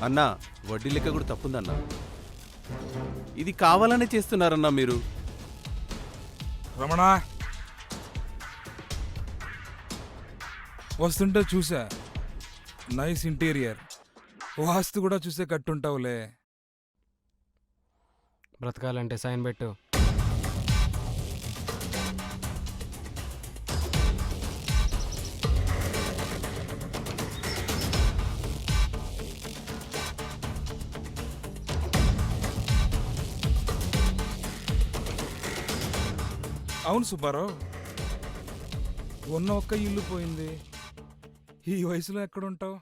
అన్నా వడ్డీ లెక్క కూడా తప్పుందన్నా. ఇది కావాలనే చేస్తున్నారన్నా మీరు. రమణ, వస్తుంటే చూసా, నైస్ ఇంటీరియర్. వాస్తు కూడా చూసే కట్టుంటావులే. బ్రతకాలంటే సైన్ పెట్టు. అవును సుబ్బారావు, ఉన్న ఒక్క ఇల్లు పోయింది. ఈ వయసులో ఎక్కడుంటావు?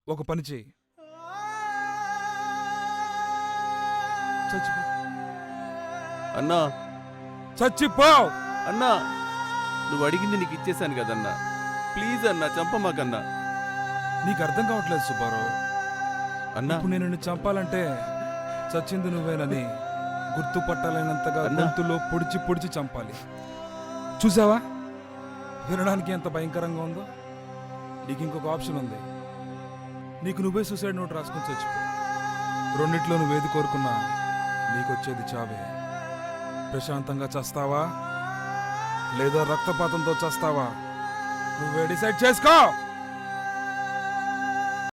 ఒక పని చెయ్యి, చచ్చిపో. అన్నా చచ్చిపో. అన్నా నువ్వు అడిగింది నీకు ఇచ్చేశాను కదన్నా. ప్లీజ్ అన్నా చంపమాకన్నా. నీకు అర్థం కావట్లేదు సుబ్బారావు. అన్నా ఇప్పుడు నేను నిన్ను చంపాలంటే చచ్చింది నువ్వేనని గుర్తుపట్టలేనంతగా గొంతులో పొడిచి పొడిచి చంపాలి. చూసావా, వినడానికి ఎంత భయంకరంగా ఉందో. నీకు ఇంకొక ఆప్షన్ ఉంది. నీకు నువ్వే సూసైడ్ నోట్ రాసుకొని చచ్చిపో. రెండిట్లో నువ్వేది కోరుకున్నా నీకొచ్చేది చావే. ప్రశాంతంగా చస్తావా లేదా రక్తపాతంతో చస్తావా? నువ్వే డిసైడ్ చేసుకో.